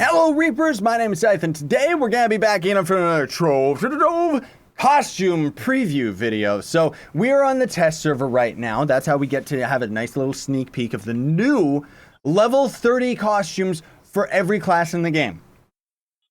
Hello Reapers, my name is Scythe, and today we're gonna be back in for another Trove Costume preview video. So we're on the test server right now. That's how we get to have a nice little sneak peek of the new level 30 costumes for every class in the game.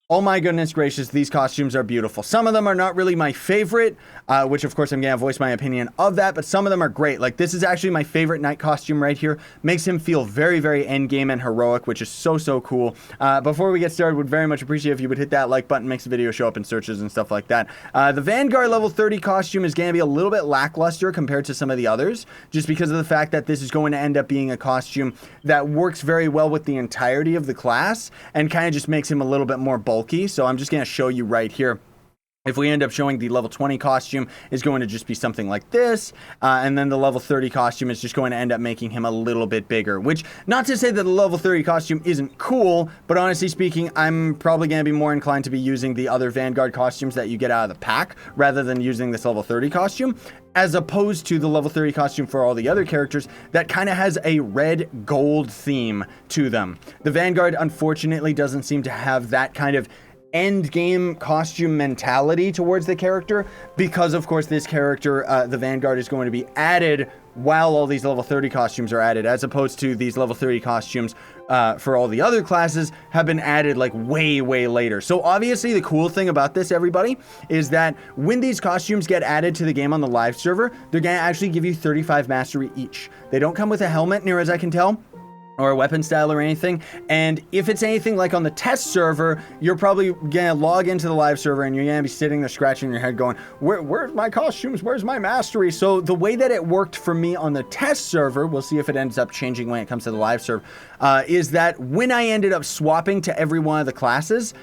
Oh my goodness gracious, these costumes are beautiful. Some of them are not really my favorite, which of course I'm gonna voice my opinion of that, but some of them are great. Like this is actually my favorite knight costume right here. Makes him feel very, very endgame and heroic, which is so cool. Before we get started, would very much appreciate if you would hit that like button, makes the video show up in searches and stuff like that. The Vanguard level 30 costume is gonna be a little bit lackluster compared to some of the others, just because of the fact that this is going to end up being a costume that works very well with the entirety of the class and kind of just makes him a little bit more bulky. So I'm just going to show you right here. If we end up showing the level 20 costume is going to just be something like this, and then the level 30 costume is just going to end up making him a little bit bigger, which, not to say that the level 30 costume isn't cool, but honestly speaking, I'm probably going to be more inclined to be using the other Vanguard costumes that you get out of the pack, rather than using this level 30 costume, as opposed to the level 30 costume for all the other characters that kind of has a red gold theme to them. The Vanguard, unfortunately, doesn't seem to have that kind of end game costume mentality towards the character, because of course this character, the Vanguard, is going to be added while all these level 30 costumes are added, as opposed to these level 30 costumes for all the other classes have been added like way later. So obviously the cool thing about this, everybody, is that when these costumes get added to the game on the live server, they're gonna actually give you 35 mastery each. They don't come with a helmet, near as I can tell, or a weapon style or anything. And if it's anything like on the test server, you're probably gonna log into the live server and you're gonna be sitting there scratching your head going, where's my costumes? Where's my mastery? So the way that it worked for me on the test server, we'll see if it ends up changing when it comes to the live server, is that when I ended up swapping to every one of the classes,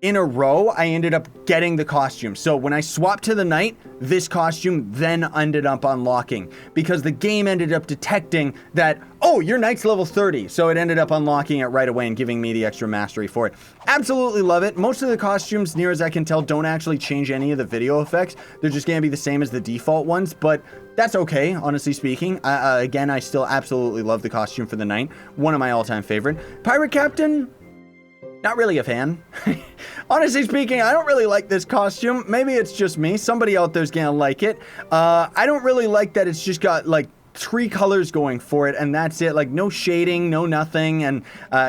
in a row, I ended up getting the costume. So when I swapped to the knight, this costume then ended up unlocking, because the game ended up detecting that, oh, your knight's level 30. So it ended up unlocking it right away and giving me the extra mastery for it. Absolutely love it. Most of the costumes, near as I can tell, don't actually change any of the video effects. They're just gonna be the same as the default ones, but that's okay, honestly speaking. Again, I still absolutely love the costume for the knight. One of my all-time favorite. Pirate Captain, not really a fan. Honestly speaking, I don't really like this costume. Maybe it's just me. Somebody out there's gonna like it. I don't really like that it's just got like 3 colors going for it, and that's it. Like no shading, no nothing. And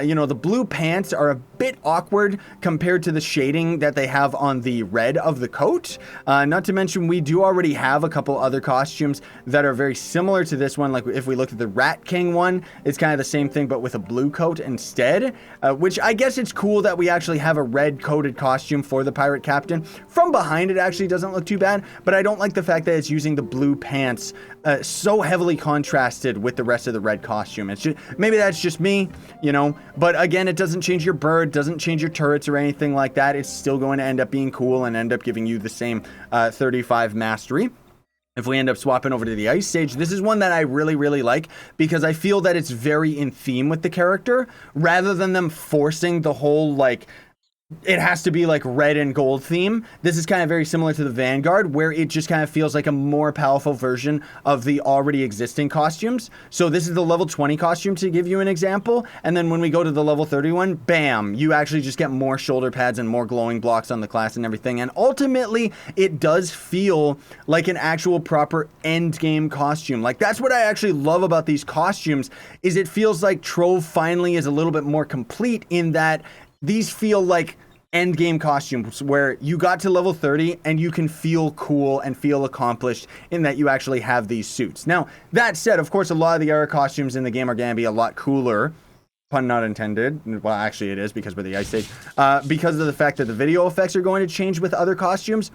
you know, the blue pants are a bit awkward compared to the shading that they have on the red of the coat. Not to mention, we do already have a couple other costumes that are very similar to this one. Like if we look at the Rat King one, it's kind of the same thing but with a blue coat instead, which I guess it's cool that we actually have a red coated costume for the Pirate Captain. From behind, it actually doesn't look too bad, but I don't like the fact that it's using the blue pants so heavily contrasted with the rest of the red costume. It's just, maybe that's just me, you know, but again, it doesn't change your bird, doesn't change your turrets or anything like that. It's still going to end up being cool and end up giving you the same 35 mastery. If we end up swapping over to the ice stage, this is one that I really like, because I feel that it's very in theme with the character, rather than them forcing the whole like it has to be like red and gold theme. This is kind of very similar to the Vanguard, where it just kind of feels like a more powerful version of the already existing costumes. So this is the level 20 costume, to give you an example. And then when we go to the level 31, bam, you actually just get more shoulder pads and more glowing blocks on the class and everything. And ultimately, it does feel like an actual proper end game costume. Like that's what I actually love about these costumes, is it feels like Trove finally is a little bit more complete, in that these feel like end game costumes where you got to level 30 and you can feel cool and feel accomplished in that you actually have these suits. Now, that said, of course, a lot of the other costumes in the game are going to be a lot cooler. Pun not intended. Well, actually it is, because we're the ice stage. Because of the fact that the video effects are going to change with other costumes,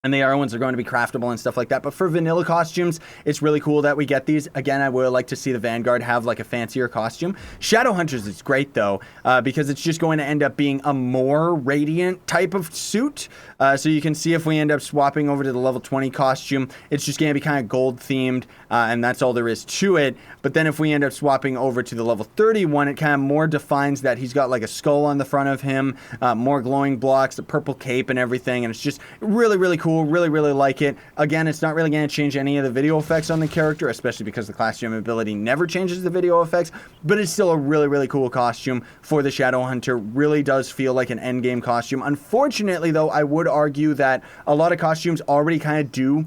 and the other ones are going to be craftable and stuff like that. But for vanilla costumes, it's really cool that we get these. Again, I would like to see the Vanguard have like a fancier costume. Shadowhunters is great though, because it's just going to end up being a more radiant type of suit. So you can see if we end up swapping over to the level 20 costume, it's just going to be kind of gold themed, and that's all there is to it. But then if we end up swapping over to the level 31, it kind of more defines that he's got like a skull on the front of him, more glowing blocks, the purple cape and everything. And it's just really cool cool. Really, really like it. Again, it's not really going to change any of the video effects on the character, especially because the costume ability never changes the video effects, but it's still a really, really cool costume for the Shadowhunter. Really does feel like an endgame costume. Unfortunately, though, I would argue that a lot of costumes already kind of do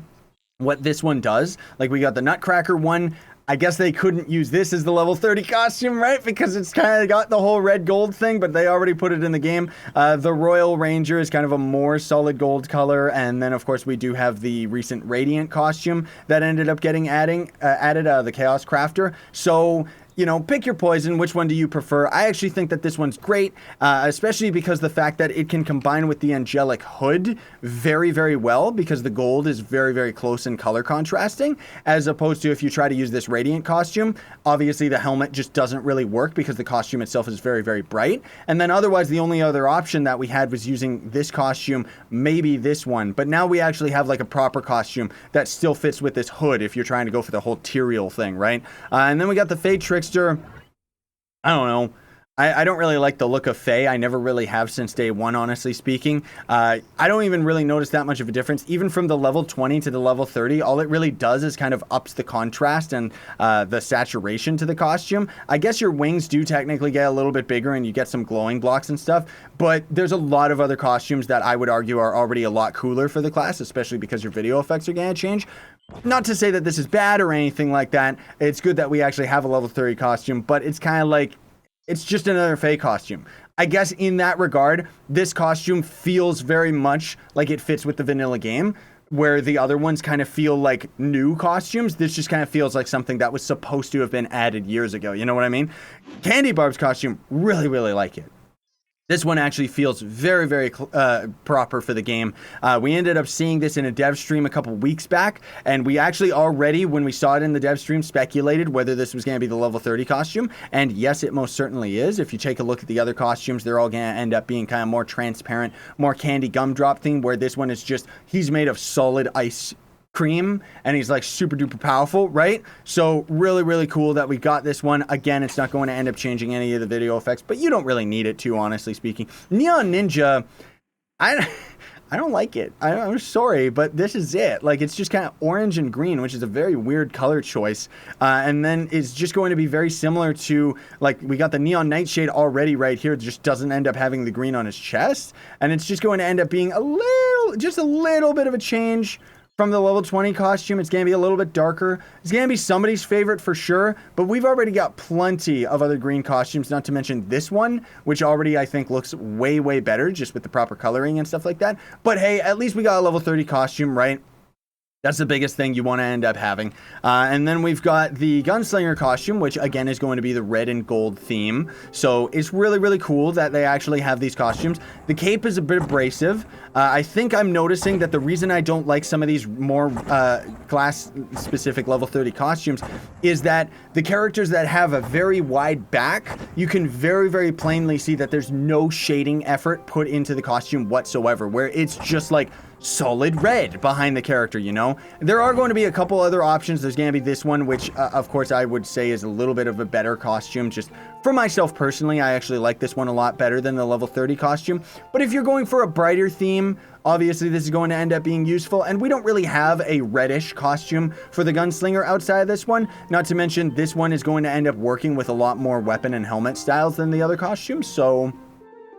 what this one does. Like, we got the Nutcracker one. I guess they couldn't use this as the level 30 costume, right? Because it's kind of got the whole red gold thing, but they already put it in the game. The Royal Ranger is kind of a more solid gold color. And then, of course, we do have the recent Radiant costume that ended up getting added, the Chaos Crafter. So, you know, pick your poison. Which one do you prefer? I actually think that this one's great, especially because the fact that it can combine with the Angelic Hood very, very well, because the gold is very, very close in color contrasting, as opposed to if you try to use this Radiant costume, obviously the helmet just doesn't really work because the costume itself is very, very bright. And then otherwise, the only other option that we had was using this costume, maybe this one. But now we actually have like a proper costume that still fits with this hood if you're trying to go for the whole Tyrael thing, right? And then we got the Fade Trickster. I don't know. I don't really like the look of Faye. I never really have since day one, honestly speaking. I don't even really notice that much of a difference. Even from the level 20 to the level 30, all it really does is kind of ups the contrast and the saturation to the costume. I guess your wings do technically get a little bit bigger and you get some glowing blocks and stuff, but there's a lot of other costumes that I would argue are already a lot cooler for the class, especially because your video effects are going to change. Not to say that this is bad or anything like that. It's good that we actually have a level 30 costume, but it's kind of like, it's just another Fae costume. I guess in that regard, this costume feels very much like it fits with the vanilla game, where the other ones kind of feel like new costumes. This just kind of feels like something that was supposed to have been added years ago. You know what I mean? Candy Barb's costume, really, really like it. This one actually feels very, very proper for the game. We ended up seeing this in a dev stream a couple weeks back, and we actually already, when we saw it in the dev stream, speculated whether this was going to be the level 30 costume, and yes, it most certainly is. If you take a look at the other costumes, they're all going to end up being kind of more transparent, more candy gumdrop theme, where this one is just, he's made of solid ice cream and he's like super duper powerful, right? So really, really cool that we got this one. Again, it's not going to end up changing any of the video effects, but you don't really need it to, honestly speaking. Neon Ninja, I don't like it. I'm sorry, but this is it. Like, it's just kind of orange and green, which is a very weird color choice. And then it's just going to be very similar to, like, we got the Neon Nightshade already right here. It just doesn't end up having the green on his chest. And it's just going to end up being just a little bit of a change from the level 20 costume. It's going to be a little bit darker. It's going to be somebody's favorite for sure, but we've already got plenty of other green costumes, not to mention this one, which already I think looks way, way better just with the proper coloring and stuff like that. But hey, at least we got a level 30 costume, right? That's the biggest thing you want to end up having. And then we've got the Gunslinger costume, which again is going to be the red and gold theme. So it's really, really cool that they actually have these costumes. The cape is a bit abrasive. I think I'm noticing that the reason I don't like some of these more class-specific level 30 costumes is that the characters that have a very wide back, you can very, very plainly see that there's no shading effort put into the costume whatsoever, where it's just like solid red behind the character, you know? There are going to be a couple other options. There's going to be this one, which of course I would say is a little bit of a better costume. Just for myself personally, I actually like this one a lot better than the level 30 costume. But if you're going for a brighter theme, obviously this is going to end up being useful, and we don't really have a reddish costume for the Gunslinger outside of this one. Not to mention, this one is going to end up working with a lot more weapon and helmet styles than the other costumes, so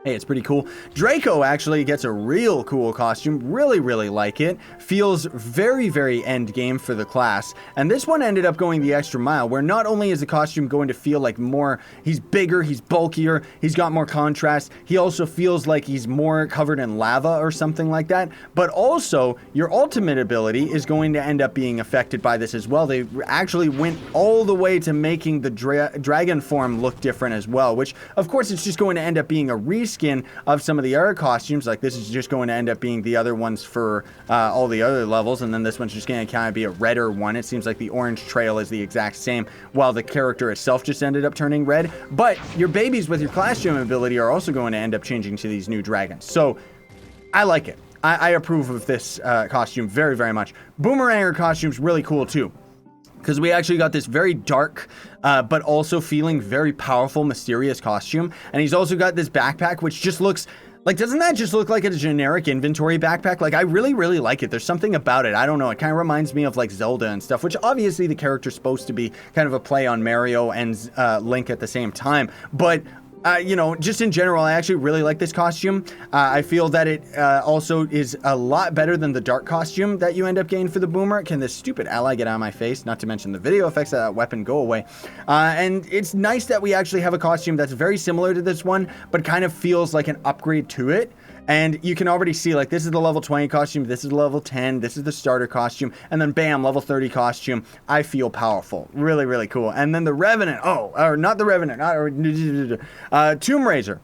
hey, it's pretty cool. Draco actually gets a real cool costume. Really, really like it. Feels very, very end game for the class. And this one ended up going the extra mile, where not only is the costume going to feel like more, he's bigger, he's bulkier, he's got more contrast, he also feels like he's more covered in lava or something like that, but also your ultimate ability is going to end up being affected by this as well. They actually went all the way to making the dragon form look different as well, which of course it's just going to end up being a reskin of some of the other costumes. Like, this is just going to end up being the other ones for all the other levels, and then this one's just going to kind of be a redder one. It seems like the orange trail is the exact same, while the character itself just ended up turning red. But your babies with your costume ability are also going to end up changing to these new dragons. So I like it. I approve of this costume very, very much. Boomeranger costume's really cool too, because we actually got this very dark, but also feeling very powerful, mysterious costume. And he's also got this backpack, which just looks Like, doesn't that just look like a generic inventory backpack? Like, I really, really like it. There's something about it. I don't know. It kind of reminds me of, like, Zelda and stuff, which obviously the character's supposed to be kind of a play on Mario and Link at the same time. But you know, just in general, I actually really like this costume. I feel that it also is a lot better than the dark costume that you end up getting for the boomer. Can this stupid ally get out of my face? Not to mention the video effects of that weapon go away. And it's nice that we actually have a costume that's very similar to this one, but kind of feels like an upgrade to it. And you can already see, like, this is the level 20 costume, this is level 10, this is the starter costume, and then bam, level 30 costume. I feel powerful. Really, really cool. And then the Revenant, or not the Revenant, Tomb Raiser.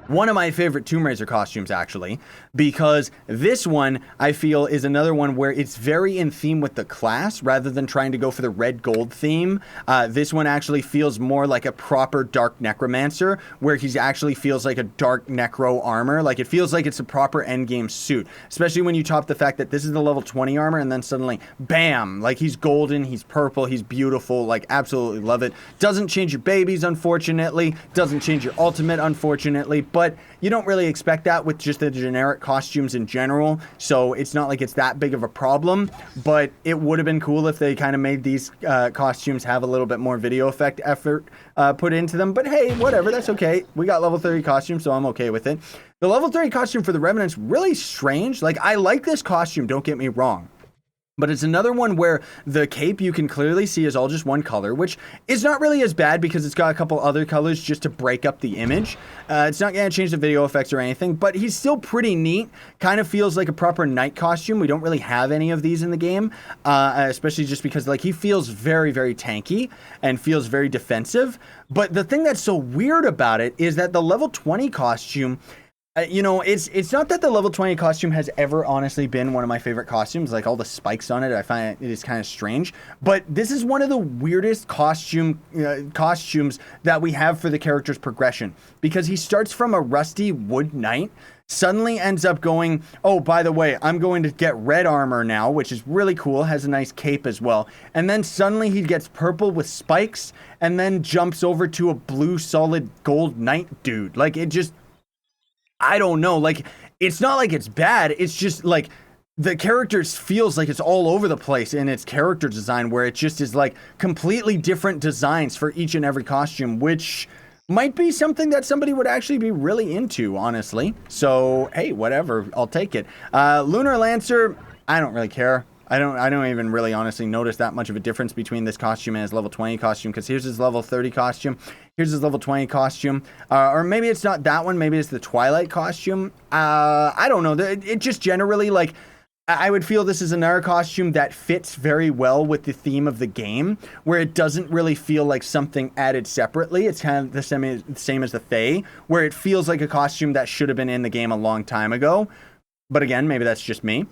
One of my favorite Tomb Raiser costumes, actually, because this one, I feel, is another one where it's very in theme with the class, rather than trying to go for the red gold theme. This one actually feels more like a proper dark necromancer, where he actually feels like a dark necro armor. Like, it feels like it's a proper endgame suit, especially when you top the fact that this is the level 20 armor, and then suddenly, bam, like, he's golden, he's purple, he's beautiful, like, absolutely love it. Doesn't change your babies, unfortunately, doesn't change your ultimate, unfortunately, but you don't really expect that with just the generic costumes in general, so it's not like it's that big of a problem. But it would have been cool if they kind of made these costumes have a little bit more video effect effort put into them. But hey, whatever, that's okay. We got level 30 costumes, so I'm okay with it. The level 30 costume for the Revenant's really strange. Like, I like this costume, don't get me wrong. But it's another one where the cape you can clearly see is all just one color, which is not really as bad because it's got a couple other colors just to break up the image. It's not going to change the video effects or anything, but he's still pretty neat. Kind of feels like a proper knight costume. We don't really have any of these in the game, especially just because, like, he feels very, very tanky and feels very defensive. But the thing that's so weird about it is that the level 20 costume, you know, it's not that the level 20 costume has ever honestly been one of my favorite costumes. Like, all the spikes on it, I find it is kind of strange. But this is one of the weirdest costumes that we have for the character's progression. Because he starts from a rusty wood knight, suddenly ends up going, oh, by the way, I'm going to get red armor now, which is really cool, has a nice cape as well. And then suddenly he gets purple with spikes, and then jumps over to a blue solid gold knight dude. Like, it just, I don't know, like, it's not like it's bad, it's just, like, the character feels like it's all over the place in its character design, where it just is, like, completely different designs for each and every costume, which might be something that somebody would actually be really into, honestly. So, hey, whatever, I'll take it. Lunar Lancer, I don't really care. I don't even really honestly notice that much of a difference between this costume and his level 20 costume, because here's his level 30 costume, here's his level 20 costume, or maybe it's not that one, maybe it's the Twilight costume. I don't know, it just generally, like, I would feel this is another costume that fits very well with the theme of the game, where it doesn't really feel like something added separately. It's kind of the same as the Fae, where it feels like a costume that should have been in the game a long time ago. But again, maybe that's just me.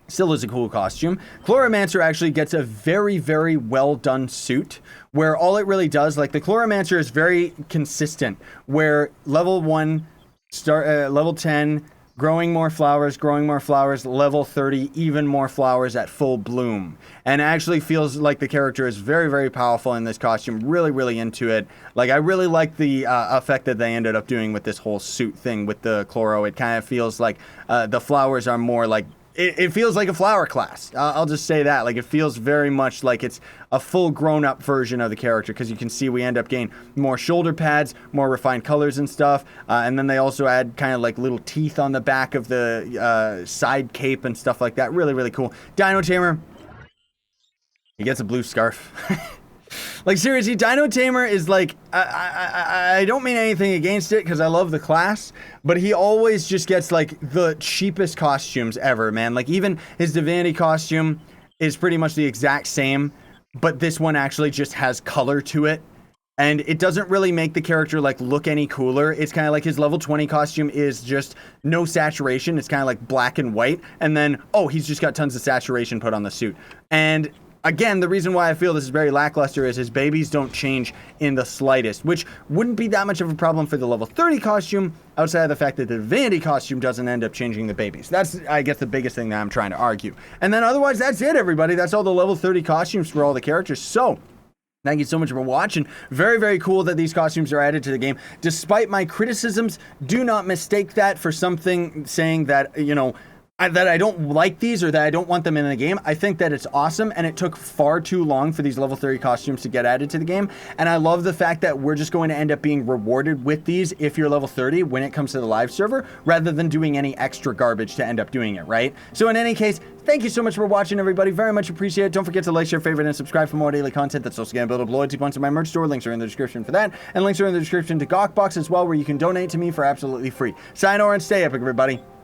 Still is a cool costume. Chloromancer actually gets a very, very well done suit, where all it really does, like, the Chloromancer is very consistent, where level 1, level 10, growing more flowers, level 30, even more flowers at full bloom. And it actually feels like the character is very, very powerful in this costume. Really, really into it. Like, I really like the effect that they ended up doing with this whole suit thing with the Chloro. It kind of feels like the flowers are more like, it feels like a flower class. I'll just say that. Like, it feels very much like it's a full grown-up version of the character, because you can see we end up getting more shoulder pads, more refined colors and stuff, and then they also add kind of like little teeth on the back of the side cape and stuff like that. Really, really cool. Dino Tamer, he gets a blue scarf. Like, seriously, Dino Tamer is like, I don't mean anything against it, because I love the class, but he always just gets, like, the cheapest costumes ever, man. Like, even his Divinity costume is pretty much the exact same, but this one actually just has color to it, and it doesn't really make the character, like, look any cooler. It's kind of like his level 20 costume is just no saturation. It's kind of like black and white, and then, oh, he's just got tons of saturation put on the suit. And again, the reason why I feel this is very lackluster is his babies don't change in the slightest, which wouldn't be that much of a problem for the level 30 costume, outside of the fact that the Divinity costume doesn't end up changing the babies. That's, I guess, the biggest thing that I'm trying to argue. And then otherwise, that's it, everybody. That's all the level 30 costumes for all the characters. So, Thank you so much for watching. Very, very cool that these costumes are added to the game. Despite my criticisms, do not mistake that for something saying that, you know, that I don't like these or that I don't want them in the game. I think that it's awesome, and it took far too long for these level 30 costumes to get added to the game. And I love the fact that we're just going to end up being rewarded with these if you're level 30 when it comes to the live server, rather than doing any extra garbage to end up doing it, right? So in any case, thank you so much for watching, everybody. Very much appreciate it. Don't forget to like, share, favorite, and subscribe for more daily content. That's also going to build up loyalty points in my merch store. Links are in the description for that. And links are in the description to Gawkbox as well, where you can donate to me for absolutely free. Sayonara and stay epic, everybody.